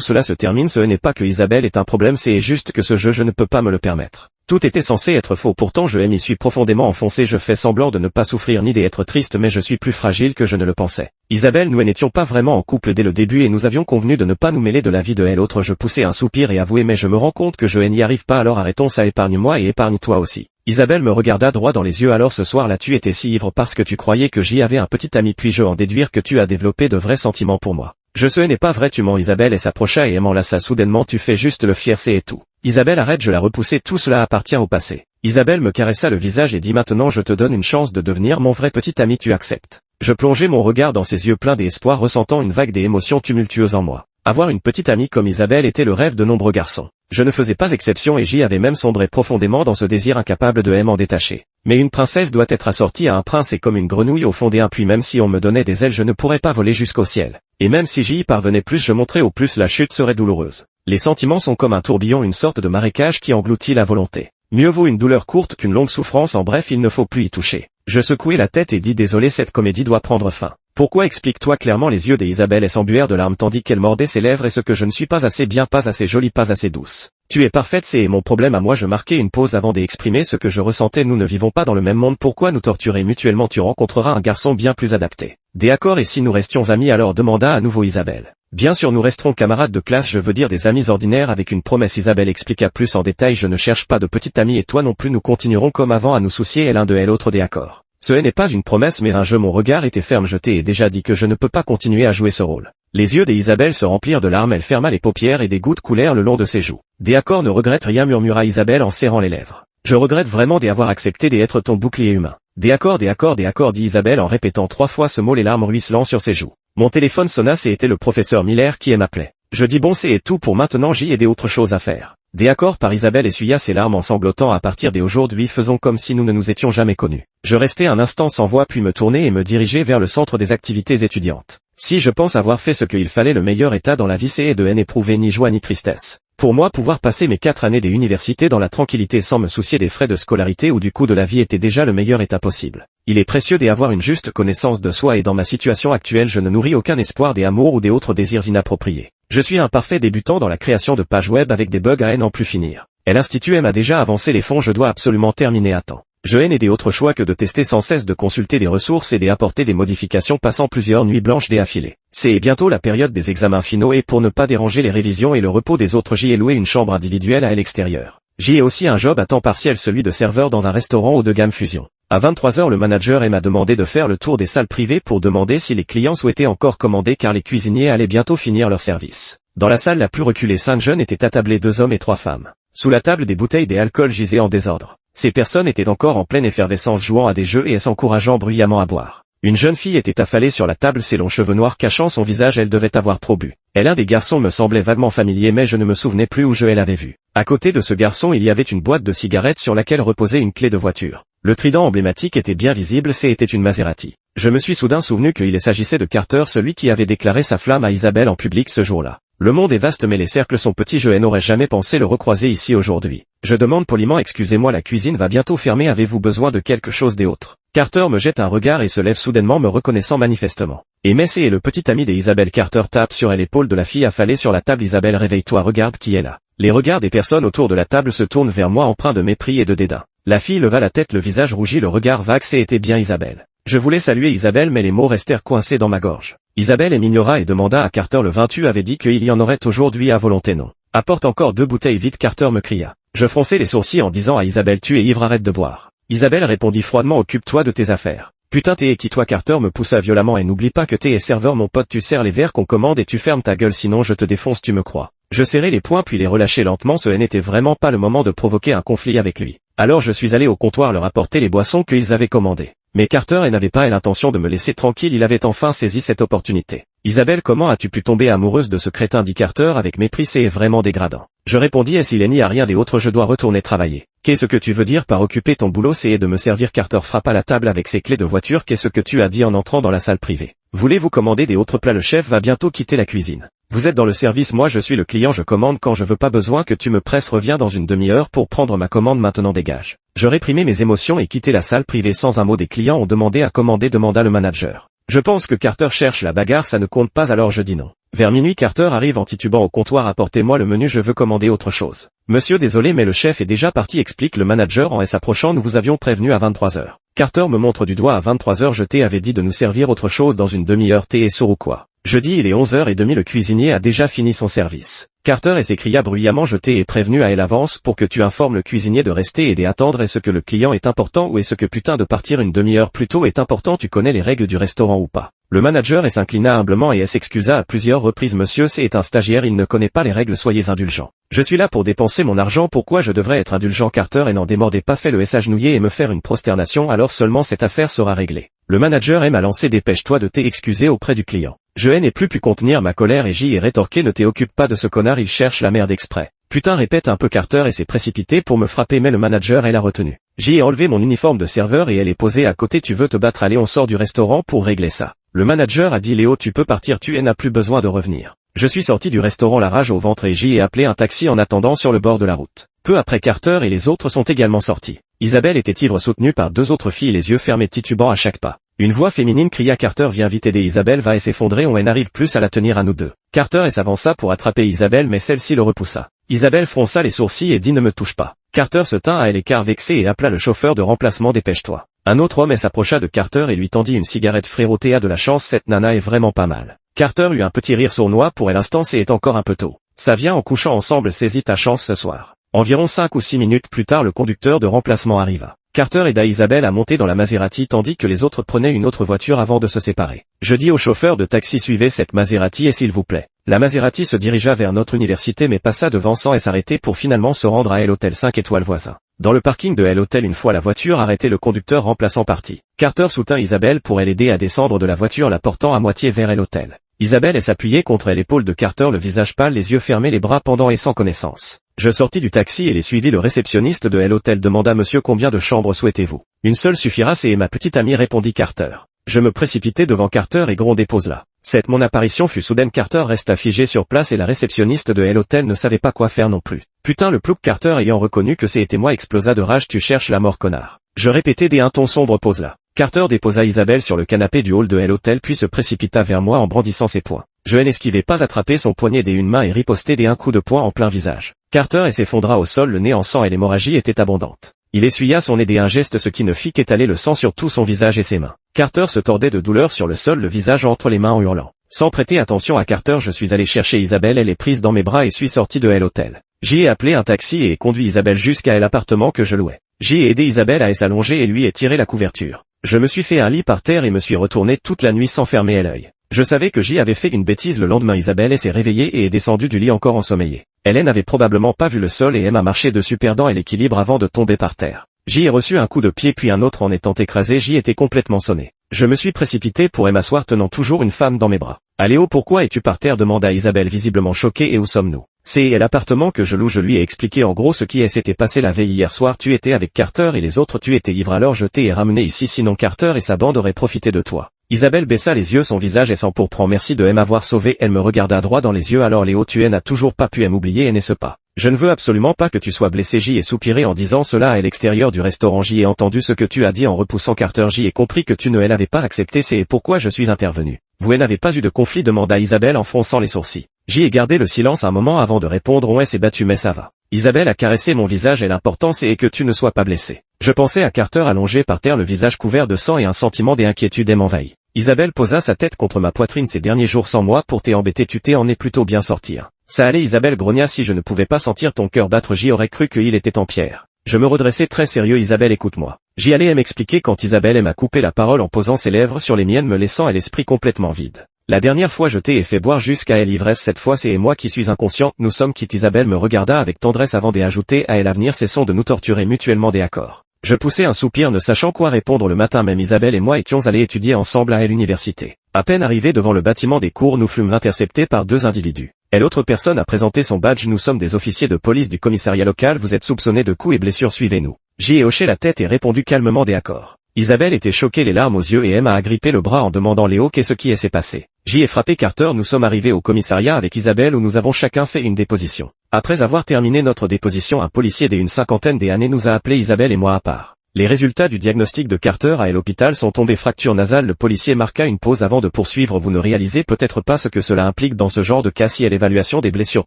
cela se termine, ce n'est pas que Isabelle est un problème, c'est juste que ce jeu je ne peux pas me le permettre. Tout était censé être faux, pourtant je m'y suis profondément enfoncé, je fais semblant de ne pas souffrir ni d'être triste mais je suis plus fragile que je ne le pensais. Isabelle, nous n'étions pas vraiment en couple dès le début et nous avions convenu de ne pas nous mêler de la vie de l'autre. Je poussais un soupir et avouai mais je me rends compte que je n'y arrive pas, alors arrêtons ça, épargne-moi et épargne-toi aussi. Isabelle me regarda droit dans les yeux. Alors ce soir-là tu étais si ivre parce que tu croyais que j'y avais un petit ami, puis-je en déduire que tu as développé de vrais sentiments pour moi? Ce n'est pas vrai, tu mens. Isabelle s'approcha et m'enlaça soudainement. Tu fais juste le fier, c'est tout. Isabelle, arrête, je la repoussai, tout cela appartient au passé. Isabelle me caressa le visage et dit maintenant je te donne une chance de devenir mon vrai petit ami, tu acceptes? Je plongeai mon regard dans ses yeux pleins d'espoir, ressentant une vague d'émotions tumultueuses en moi. Avoir une petite amie comme Isabelle était le rêve de nombreux garçons. Je ne faisais pas exception et j'y avais même sombré profondément dans ce désir, incapable de m'en détacher. Mais une princesse doit être assortie à un prince et comme une grenouille au fond d'un puits, même si on me donnait des ailes je ne pourrais pas voler jusqu'au ciel. Et même si j'y parvenais, plus je monterais au plus la chute serait douloureuse. Les sentiments sont comme un tourbillon, une sorte de marécage qui engloutit la volonté. Mieux vaut une douleur courte qu'une longue souffrance, en bref il ne faut plus y toucher. Je secouai la tête et dis désolé, cette comédie doit prendre fin. Pourquoi? Explique-toi clairement. Les yeux d'Isabelle s'embuèrent de larmes tandis qu'elle mordait ses lèvres. Est-ce que je ne suis pas assez bien, pas assez jolie, pas assez douce? Tu es parfaite, c'est mon problème à moi. Je marquai une pause avant d'exprimer ce que je ressentais. Nous ne vivons pas dans le même monde, pourquoi nous torturer mutuellement? Tu rencontreras un garçon bien plus adapté. D'accord, et si nous restions amis alors? Demanda à nouveau Isabelle. Bien sûr, nous resterons camarades de classe, je veux dire des amis ordinaires avec une promesse. Isabelle expliqua plus en détail. Je ne cherche pas de petite amie et toi non plus, nous continuerons comme avant à nous soucier l'un de l'autre. D'accord. Ce n'est pas une promesse mais un jeu. Mon regard était ferme, je t'ai déjà dit que je ne peux pas continuer à jouer ce rôle. Les yeux d'Isabelle se remplirent de larmes, elle ferma les paupières et des gouttes coulèrent le long de ses joues. D'accord, ne regrette rien, murmura Isabelle en serrant les lèvres. Je regrette vraiment d'avoir accepté d'être ton bouclier humain. D'accord, dit Isabelle en répétant 3 fois ce mot, les larmes ruisselant sur ses joues. Mon téléphone sonna, c'était le professeur Miller qui m'appelait. Je dis bon, c'est tout pour maintenant, j'y ai des autres choses à faire. D'accord, par Isabelle essuya ses larmes en sanglotant. À partir d'aujourd'hui faisons comme si nous ne nous étions jamais connus. Je restai un instant sans voix puis me tournai et me dirigeai vers le centre des activités étudiantes. Si je pense avoir fait ce qu'il fallait, le meilleur état dans la vie c'est de n'éprouver ni joie ni tristesse. Pour moi, pouvoir passer mes 4 années d'université dans la tranquillité sans me soucier des frais de scolarité ou du coût de la vie était déjà le meilleur état possible. Il est précieux d'avoir une juste connaissance de soi et dans ma situation actuelle je ne nourris aucun espoir des amours ou des autres désirs inappropriés. Je suis un parfait débutant dans la création de pages web avec des bugs à n'en plus finir. L'Institut m'a déjà avancé les fonds, je dois absolument terminer à temps. Je n'ai des autres choix que de tester sans cesse, de consulter des ressources et d'apporter des modifications, passant plusieurs nuits blanches d'affilée. C'est bientôt la période des examens finaux et pour ne pas déranger les révisions et le repos des autres, j'y ai loué une chambre individuelle à l'extérieur. J'y ai aussi un job à temps partiel, celui de serveur dans un restaurant haut de gamme Fusion. À 23h, le manager m'a demandé de faire le tour des salles privées pour demander si les clients souhaitaient encore commander car les cuisiniers allaient bientôt finir leur service. Dans la salle la plus reculée, 5 jeunes étaient attablés, 2 hommes et 3 femmes. Sous la table, des bouteilles d'alcool gisaient en désordre. Ces personnes étaient encore en pleine effervescence, jouant à des jeux et s'encourageant bruyamment à boire. Une jeune fille était affalée sur la table, ses longs cheveux noirs cachant son visage, elle devait avoir trop bu. L'un des garçons me semblait vaguement familier mais je ne me souvenais plus où je l'avais vu. À côté de ce garçon il y avait une boîte de cigarettes sur laquelle reposait une clé de voiture. Le trident emblématique était bien visible, c'était une Maserati. Je me suis soudain souvenu qu'il s'agissait de Carter, celui qui avait déclaré sa flamme à Isabelle en public ce jour-là. Le monde est vaste mais les cercles sont petits, je n'aurais jamais pensé le recroiser ici aujourd'hui. Je demande poliment, excusez-moi, la cuisine va bientôt fermer, avez-vous besoin de quelque chose d'autre? Carter me jette un regard et se lève soudainement, me reconnaissant manifestement. Et Messi est le petit ami d'Isabelle. Carter tape sur l'épaule de la fille affalée sur la table. Isabelle, réveille-toi, regarde qui est là. Les regards des personnes autour de la table se tournent vers moi empreints de mépris et de dédain. La fille leva la tête, le visage rougi, le regard vague, c'était bien Isabelle. Je voulais saluer Isabelle mais les mots restèrent coincés dans ma gorge. Isabelle m'ignora et demanda à Carter, le vin, tu avais dit qu'il y en aurait aujourd'hui à volonté, non? Apporte encore 2 bouteilles vides, Carter me cria. Je fronçai les sourcils en disant à Isabelle, tu es ivre, arrête de boire. Isabelle répondit froidement, occupe-toi de tes affaires. Putain, t'es qui toi? Carter me poussa violemment, et n'oublie pas que t'es serveur mon pote, tu sers les verres qu'on commande et tu fermes ta gueule sinon je te défonce, tu me crois? Je serrai les poings puis les relâchai lentement, ce n'était vraiment pas le moment de provoquer un conflit avec lui. Alors je suis allé au comptoir leur apporter les boissons qu'ils avaient commandées. Mais Carter n'avait pas l'intention de me laisser tranquille, il avait enfin saisi cette opportunité. Isabelle, comment as-tu pu tomber amoureuse de ce crétin? Dit Carter avec mépris, c'est vraiment dégradant. Je répondis, s'il n'y a rien d'autre, je dois retourner travailler. Qu'est-ce que tu veux dire par occuper ton boulot? C'est de me servir. Carter frappa la table avec ses clés de voiture. Qu'est-ce que tu as dit en entrant dans la salle privée? Voulez-vous commander des autres plats? Le chef va bientôt quitter la cuisine. Vous êtes dans le service, moi je suis le client, je commande quand je veux, pas besoin que tu me presses, reviens dans une demi-heure pour prendre ma commande, maintenant dégage. Je réprimais mes émotions et quittais la salle privée sans un mot. Des clients ont demandé à commander, demanda le manager. Je pense que Carter cherche la bagarre, ça ne compte pas, alors je dis non. Vers minuit, Carter arrive en titubant au comptoir. Apportez-moi le menu, je veux commander autre chose. Monsieur, désolé mais le chef est déjà parti, explique le manager en s'approchant. Nous vous avions prévenu à 23h. Carter me montre du doigt à 23h. Je t'avais dit de nous servir autre chose dans une demi-heure. T'es sourd ou quoi? Je dis il est 11h30, le cuisinier a déjà fini son service. Carter s'écria bruyamment, je t'ai prévenu à l'avance pour que tu informes le cuisinier de rester et d'attendre. Est-ce que le client est important ou est-ce que putain de partir une demi-heure plus tôt est important? Tu connais les règles du restaurant ou pas? Le manager s'inclina humblement et s'excusa à plusieurs reprises. Monsieur, c'est un stagiaire, il ne connaît pas les règles, soyez indulgent. Je suis là pour dépenser mon argent, pourquoi je devrais être indulgent? Carter n'en démordait pas, fait le s'agenouiller et me faire une prosternation, alors seulement cette affaire sera réglée. Le manager m'a lancé, dépêche-toi de t'excuser auprès du client. Je n'ai plus pu contenir ma colère et j'y ai rétorqué, ne t'occupe pas de ce connard, il cherche la merde exprès. Putain, répète un peu. Carter s'est précipité pour me frapper mais le manager l'a retenu. J'y ai enlevé mon uniforme de serveur et elle est posée à côté. Tu veux te battre? Allez, on sort du restaurant pour régler ça. Le manager a dit Léo, tu peux partir, tu n'as plus besoin de revenir. Je suis sorti du restaurant la rage au ventre et j'y ai appelé un taxi en attendant sur le bord de la route. Peu après, Carter et les autres sont également sortis. Isabelle était ivre, soutenue par deux autres filles, les yeux fermés, titubant à chaque pas. Une voix féminine cria Carter, viens vite aider Isabelle, va s'effondrer, on n'arrive plus à la tenir à nous deux. Carter s'avança pour attraper Isabelle mais celle-ci le repoussa. Isabelle fronça les sourcils et dit ne me touche pas. Carter se tint à l'écart vexé et appela le chauffeur de remplacement, dépêche-toi. Un autre homme s'approcha de Carter et lui tendit une cigarette. Frérot, t'as de la chance, cette nana est vraiment pas mal. Carter eut un petit rire sournois, pour l'instant c'est encore un peu tôt. Ça vient en couchant ensemble, saisis ta chance ce soir. Environ 5 ou 6 minutes plus tard, le conducteur de remplacement arriva. Carter aida Isabelle à monter dans la Maserati tandis que les autres prenaient une autre voiture avant de se séparer. Je dis au chauffeur de taxi, suivez cette Maserati et s'il vous plaît. La Maserati se dirigea vers notre université mais passa devant sans s'arrêter pour finalement se rendre à l'hôtel 5 étoiles voisin. Dans le parking de l'hôtel, une fois la voiture arrêtée, le conducteur remplaçant parti. Carter soutint Isabelle pour l'aider à descendre de la voiture, la portant à moitié vers l'hôtel. Isabelle s'appuyait contre l'épaule de Carter, le visage pâle, les yeux fermés, les bras pendants et sans connaissance. Je sortis du taxi et les suivis. Le réceptionniste de l'hôtel demanda monsieur combien de chambres souhaitez-vous? Une seule suffira, c'est ma petite amie, répondit Carter. Je me précipitai devant Carter et grondai pose là. Mon apparition fut soudaine. Carter resta figé sur place et la réceptionniste de l'hôtel ne savait pas quoi faire non plus. Putain, le plouc. Carter ayant reconnu que c'était moi explosa de rage, tu cherches la mort connard. Je répétai d'un ton sombre pose là. Carter déposa Isabelle sur le canapé du hall de l'hôtel puis se précipita vers moi en brandissant ses poings. Je n'esquivai pas, attrapé son poignet d'une main et ripostai d'un coup de poing en plein visage. Carter s'effondra au sol, le nez en sang et l'hémorragie était abondante. Il essuya son nez d'un geste, ce qui ne fit qu'étaler le sang sur tout son visage et ses mains. Carter se tordait de douleur sur le sol, le visage entre les mains en hurlant. Sans prêter attention à Carter, je suis allé chercher Isabelle, elle est prise dans mes bras et suis sorti de l'hôtel. J'y ai appelé un taxi et conduit Isabelle jusqu'à l'appartement que je louais. J'y ai aidé Isabelle à s'allonger et lui ai tiré la couverture. Je me suis fait un lit par terre et me suis retourné toute la nuit sans fermer l'œil. Je savais que j'y avais fait une bêtise. Le lendemain, Isabelle s'est réveillée et est descendue du lit encore ensommeillée. Elle n'avait probablement pas vu le sol et m'a marché dessus, perdant l'équilibre avant de tomber par terre. J'y ai reçu un coup de pied puis un autre en étant écrasé. J'y étais complètement sonné. Je me suis précipité pour m'asseoir tenant toujours une femme dans mes bras. Léo, pourquoi es-tu par terre? Demanda Isabelle visiblement choquée. Et où sommes-nous? C'est l'appartement que je loue. Je lui ai expliqué en gros ce qui s'était passé la veille. Hier soir tu étais avec Carter et les autres tu étais ivre, alors je t'ai ramené ici, sinon Carter et sa bande auraient profité de toi. Isabelle baissa les yeux, son visage s'empourprant. Merci de m'avoir sauvé. Elle me regarda droit dans les yeux. Alors Léo, tu n'as toujours pas pu m'oublier, n'est-ce pas? Je ne veux absolument pas que tu sois blessé. J'y ai soupiré en disant cela à l'extérieur du restaurant. J'y ai entendu ce que tu as dit en repoussant Carter. J'y ai compris que tu ne l'avais pas accepté, c'est pourquoi je suis intervenu. Vous n'avez pas eu de conflit? Demanda Isabelle en fronçant les sourcils. J'y ai gardé le silence un moment avant de répondre. On s'est battu mais ça va. Isabelle a caressé mon visage et l'important c'est que tu ne sois pas blessé. Je pensais à Carter allongé par terre, le visage couvert de sang et un sentiment d'inquiétude m'envahit. Isabelle posa sa tête contre ma poitrine. Ces derniers jours sans moi pour t'embêter, tu t'en es plutôt bien sorti. Ça allait, Isabelle grogna, si je ne pouvais pas sentir ton cœur battre, j'y aurais cru qu'il était en pierre. Je me redressai très sérieux. Isabelle, écoute-moi. J'y allais m'expliquer quand Isabelle m'a coupé la parole en posant ses lèvres sur les miennes, me laissant l'esprit complètement vide. La dernière fois je t'ai fait boire jusqu'à l'ivresse, cette fois c'est moi qui suis inconscient. Nous sommes quittes. Isabelle me regarda avec tendresse avant d'ajouter à l'avenir cessons de nous torturer mutuellement. Des accords. Je poussai un soupir ne sachant quoi répondre. Le matin même, Isabelle et moi étions allés étudier ensemble à l'université. À peine arrivés devant le bâtiment des cours, nous fûmes interceptés par deux individus. L'autre personne a présenté son badge. Nous sommes des officiers de police du commissariat local, vous êtes soupçonnés de coups et blessures, suivez-nous. J'y ai hoché la tête et répondu calmement des accords. Isabelle était choquée, les larmes aux yeux, et m'a agrippé le bras en demandant Léo, qu'est-ce qui s'est passé? J'y ai frappé Carter. Nous sommes arrivés au commissariat avec Isabelle où nous avons chacun fait une déposition. Après avoir terminé notre déposition, un policier d'une cinquantaine d'années nous a appelé Isabelle et moi à part. Les résultats du diagnostic de Carter à l'hôpital sont tombés: fracture nasale. Le policier marqua une pause avant de poursuivre. Vous ne réalisez peut-être pas ce que cela implique dans ce genre de cas. Si l'évaluation des blessures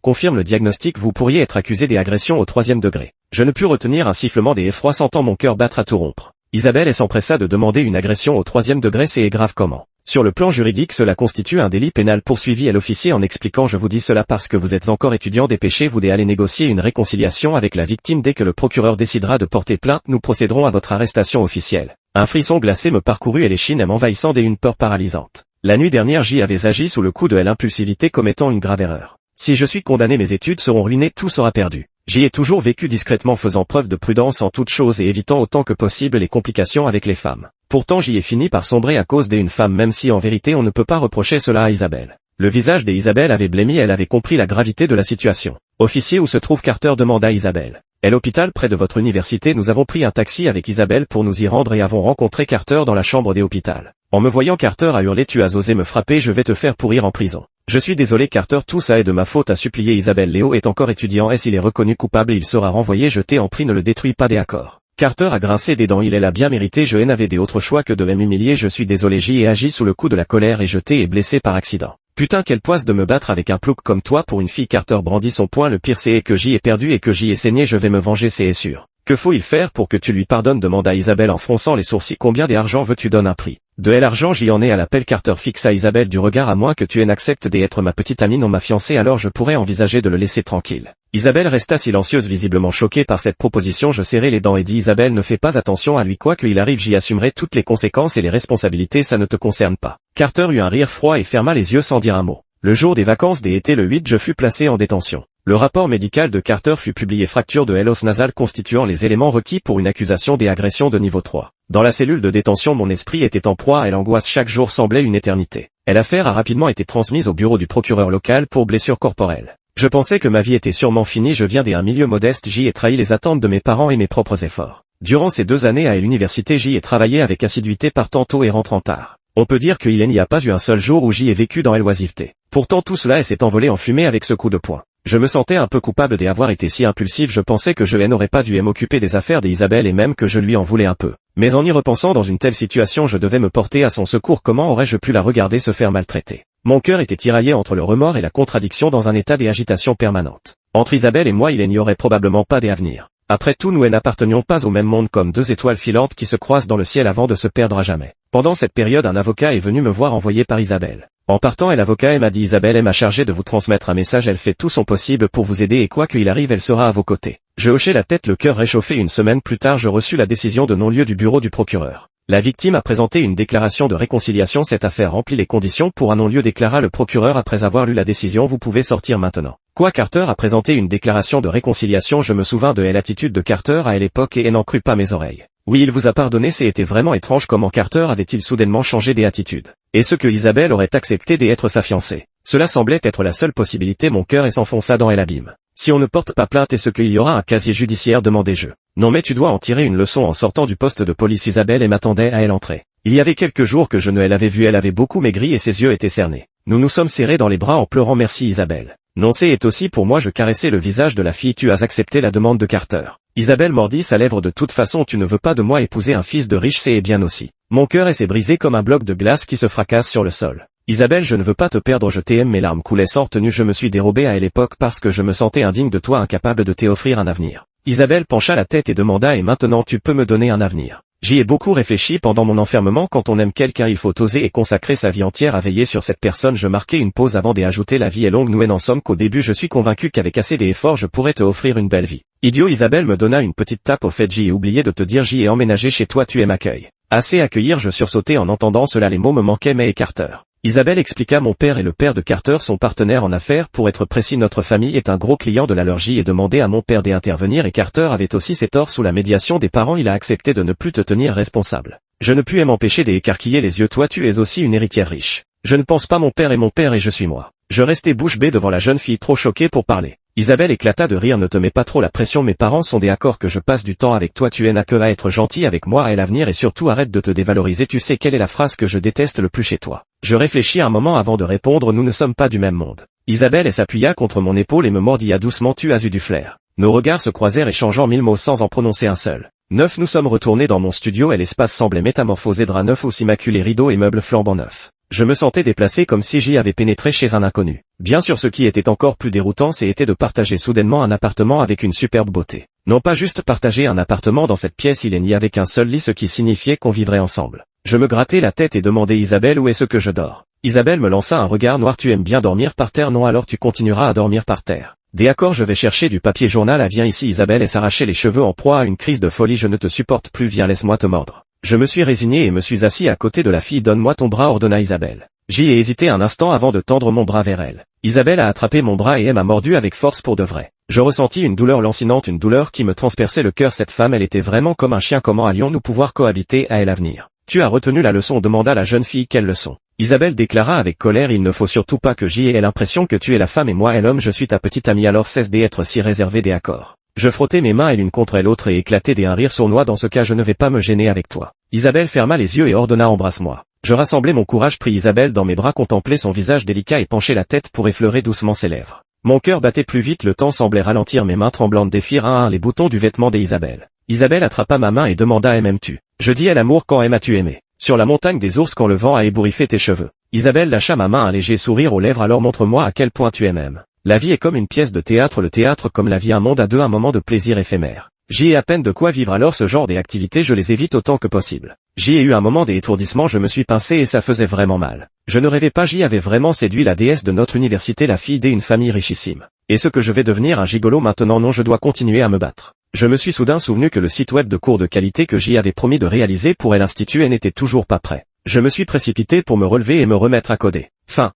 confirme le diagnostic, vous pourriez être accusé d'agression au 3e degré. Je ne pus retenir un sifflement d'effroi, sentant mon cœur battre à tout rompre. Isabelle s'empressa de demander une agression au 3e degré. C'est grave comment? Sur le plan juridique, cela constitue un délit pénal, poursuivit l'officier en expliquant: je vous dis cela parce que vous êtes encore étudiant. Dépêchez-vous d'aller négocier une réconciliation avec la victime. Dès que le procureur décidera de porter plainte, nous procéderons à votre arrestation officielle. Un frisson glacé me parcourut et l'échine m'envahissant d'une peur paralysante. La nuit dernière, j'y avais agi sous le coup de l'impulsivité, commettant une grave erreur. Si je suis condamné, mes études seront ruinées, tout sera perdu. J'y ai toujours vécu discrètement, faisant preuve de prudence en toutes choses et évitant autant que possible les complications avec les femmes. Pourtant j'y ai fini par sombrer à cause d'une femme, même si en vérité on ne peut pas reprocher cela à Isabelle. Le visage d'Isabelle avait blêmi, elle avait compris la gravité de la situation. Officier, où se trouve Carter? Demanda Isabelle. À l'hôpital près de votre université. Nous avons pris un taxi avec Isabelle pour nous y rendre et avons rencontré Carter dans la chambre des hôpitaux. En me voyant, Carter a hurlé: tu as osé me frapper, je vais te faire pourrir en prison. Je suis désolé Carter, tout ça est de ma faute, a supplié Isabelle. Léo est encore étudiant, s'il est reconnu coupable il sera renvoyé, jeté en prix, ne le détruis pas des accords. Carter a grincé des dents, il l'a bien mérité, je n'avais d'autre choix que de m'humilier, je suis désolé, j'y ai agi sous le coup de la colère et jeté et blessé par accident. Putain, quelle poisse de me battre avec un plouc comme toi pour une fille. Carter brandit son poing, le pire c'est que j'y ai perdu et que j'y ai saigné, je vais me venger, c'est sûr. Que faut-il faire pour que tu lui pardonnes? Demanda Isabelle en fronçant les sourcils. Combien d'argent veux-tu? Donne un prix. De l'argent, j'y en ai à l'appel. Carter fixa Isabelle du regard. À moins que tu n'acceptes d'être ma petite amie, non ma fiancée, alors je pourrais envisager de le laisser tranquille. Isabelle resta silencieuse, visiblement choquée par cette proposition. Je serrai les dents et dis: Isabelle, ne fais pas attention à lui, quoi qu'il arrive j'y assumerai toutes les conséquences et les responsabilités, ça ne te concerne pas. Carter eut un rire froid et ferma les yeux sans dire un mot. Le jour des vacances d'été, le 8, je fus placé en détention. Le rapport médical de Carter fut publié: fracture de l'os nasal constituant les éléments requis pour une accusation d'agression de niveau 3. Dans la cellule de détention, mon esprit était en proie à l'angoisse, chaque jour semblait une éternité. L'affaire a rapidement été transmise au bureau du procureur local pour blessures corporelles. Je pensais que ma vie était sûrement finie, je viens d'un milieu modeste, j'y ai trahi les attentes de mes parents et mes propres efforts. Durant ces 2 années à l'université, j'y ai travaillé avec assiduité, partant tôt et rentrant tard. On peut dire qu'il n'y a pas eu un seul jour où j'y ai vécu dans l'oisiveté. Pourtant tout cela s'est envolé en fumée avec ce coup de poing. Je me sentais un peu coupable d'avoir été si impulsif, je pensais que je n'aurais pas dû m'occuper des affaires d'Isabelle et même que je lui en voulais un peu. Mais en y repensant, dans une telle situation je devais me porter à son secours, comment aurais-je pu la regarder se faire maltraiter? Mon cœur était tiraillé entre le remords et la contradiction, dans un état d'agitation permanente. Entre Isabelle et moi il n'y aurait probablement pas d'avenir. Après tout, nous n'appartenions pas au même monde, comme 2 étoiles filantes qui se croisent dans le ciel avant de se perdre à jamais. Pendant cette période, un avocat est venu me voir, envoyé par Isabelle. En partant, l'avocat m'a dit: Isabelle m'a chargé de vous transmettre un message, elle fait tout son possible pour vous aider et quoi qu'il arrive elle sera à vos côtés. Je hochai la tête, le cœur réchauffé. 1 semaine plus tard, je reçus la décision de non-lieu du bureau du procureur. La victime a présenté une déclaration de réconciliation. Cette affaire remplit les conditions pour un non-lieu, déclara le procureur après avoir lu la décision. Vous pouvez sortir maintenant. Quoi? Carter a présenté une déclaration de réconciliation? Je me souvins de l'attitude de Carter à l'époque et n'en crus pas mes oreilles. Oui, il vous a pardonné, c'était vraiment étrange, comment Carter avait-il soudainement changé d'attitude? Et ce que Isabelle aurait accepté d'être sa fiancée? Cela semblait être la seule possibilité, mon cœur s'enfonça dans l'abîme. Si on ne porte pas plainte, est-ce qu'il y aura un casier judiciaire? Demandai-je. Non mais tu dois en tirer une leçon. En sortant du poste de police, Isabelle m'attendait à l'entrée. Il y avait quelques jours que je ne l'avais vue, elle avait beaucoup maigri et ses yeux étaient cernés. Nous nous sommes serrés dans les bras en pleurant. Merci Isabelle. Non, c'est aussi pour moi, je caressais le visage de la fille. Tu as accepté la demande de Carter. Isabelle mordit sa lèvre. De toute façon tu ne veux pas de moi épouser un fils de riche, c'est bien aussi. Mon cœur s'est brisé comme un bloc de glace qui se fracasse sur le sol. Isabelle, je ne veux pas te perdre, je t'aime. Mes larmes coulaient sans retenue, je me suis dérobé à l'époque parce que je me sentais indigne de toi, incapable de t'offrir un avenir. Isabelle pencha la tête et demanda: et maintenant tu peux me donner un avenir? J'y ai beaucoup réfléchi pendant mon enfermement. Quand on aime quelqu'un, il faut oser et consacrer sa vie entière à veiller sur cette personne. Je marquai une pause avant d'ajouter: la vie est longue, nous n'en sommes qu'au début. Je suis convaincu qu'avec assez d'efforts je pourrais te offrir une belle vie. Idiot, Isabelle me donna une petite tape au fait. J'y ai oublié de te dire, j'y ai emménagé chez toi, tu m'accueilles. Assez accueillir, je sursautai en entendant cela, les mots me manquaient. Mais et Carter? Isabelle expliqua: mon père et le père de Carter sont partenaires en affaires. Pour être précis, notre famille est un gros client de l'allergie et demandé à mon père d'intervenir, et Carter avait aussi ses torts. Sous la médiation des parents, il a accepté de ne plus te tenir responsable. Je ne pus m'empêcher d'écarquiller les yeux. Toi tu es aussi une héritière riche. Je ne pense pas, mon père et je suis moi. Je restai bouche bée devant la jeune fille, trop choquée pour parler. Isabelle éclata de rire. Ne te mets pas trop la pression, mes parents sont d'accord que je passe du temps avec toi, tu n'as que à être gentil avec moi et l'avenir, et surtout arrête de te dévaloriser. Tu sais quelle est la phrase que je déteste le plus chez toi? Je réfléchis un moment avant de répondre: nous ne sommes pas du même monde. Isabelle s'appuya contre mon épaule et me mordilla doucement. Tu as eu du flair. Nos regards se croisèrent échangeant 1000 mots sans en prononcer un seul. 9. Nous sommes retournés dans mon studio et l'espace semblait métamorphosé, drap neuf aussi immaculés, rideaux et meubles flambant neufs. Je me sentais déplacé comme si j'y avais pénétré chez un inconnu. Bien sûr, ce qui était encore plus déroutant, c'était de partager soudainement un appartement avec une superbe beauté. Non pas juste partager un appartement, dans cette pièce il n'y avait qu'un seul lit, ce qui signifiait qu'on vivrait ensemble. Je me grattai la tête et demandai Isabelle où est-ce que je dors. Isabelle me lança un regard noir. Tu aimes bien dormir par terre? Non, alors tu continueras à dormir par terre. D'accord, je vais chercher du papier journal. Ah, viens ici. Isabelle s'arrachait les cheveux en proie à une crise de folie. Je ne te supporte plus, viens, laisse-moi te mordre. Je me suis résigné et me suis assis à côté de la fille. Donne-moi ton bras, ordonna Isabelle. J'y ai hésité un instant avant de tendre mon bras vers elle. Isabelle a attrapé mon bras et elle m'a mordu avec force pour de vrai. Je ressentis une douleur lancinante, une douleur qui me transperçait le cœur. Cette femme, elle était vraiment comme un chien. Comment allions-nous pouvoir cohabiter à l'avenir? Tu as retenu la leçon, demanda la jeune fille. Quelle leçon? Isabelle déclara avec colère. Il ne faut surtout pas que j'y ai l'impression que tu es la femme et moi est l'homme. Je suis ta petite amie, alors cesse d'être si réservé. Des accords. Je frottais mes mains l'une contre l'autre et éclatai un rire sournois. Dans ce cas, je ne vais pas me gêner avec toi. Isabelle ferma les yeux et ordonna embrasse-moi. Je rassemblai mon courage, pris Isabelle dans mes bras, contemplai son visage délicat et penchai la tête pour effleurer doucement ses lèvres. Mon cœur battait plus vite, le temps semblait ralentir, mes mains tremblantes défirent un à un les boutons du vêtement d'Isabelle. Isabelle attrapa ma main et demanda m'aimes-tu? Je dis à l'amour. Quand m'as-tu aimé? Sur la montagne des ours, quand le vent a ébouriffé tes cheveux. Isabelle lâcha ma main, un léger sourire aux lèvres. Alors montre-moi à quel point tu m'aimes. La vie est comme une pièce de théâtre, le théâtre comme la vie, un monde à deux, un moment de plaisir éphémère. J'y ai à peine de quoi vivre, alors ce genre d'activités je les évite autant que possible. J'y ai eu un moment d'étourdissement, je me suis pincé et ça faisait vraiment mal. Je ne rêvais pas, j'y avais vraiment séduit la déesse de notre université, la fille d'une famille richissime. Et ce que je vais devenir un gigolo maintenant? Non, je dois continuer à me battre. Je me suis soudain souvenu que le site web de cours de qualité que j'y avais promis de réaliser pour l'institut n'était toujours pas prêt. Je me suis précipité pour me relever et me remettre à coder. Fin.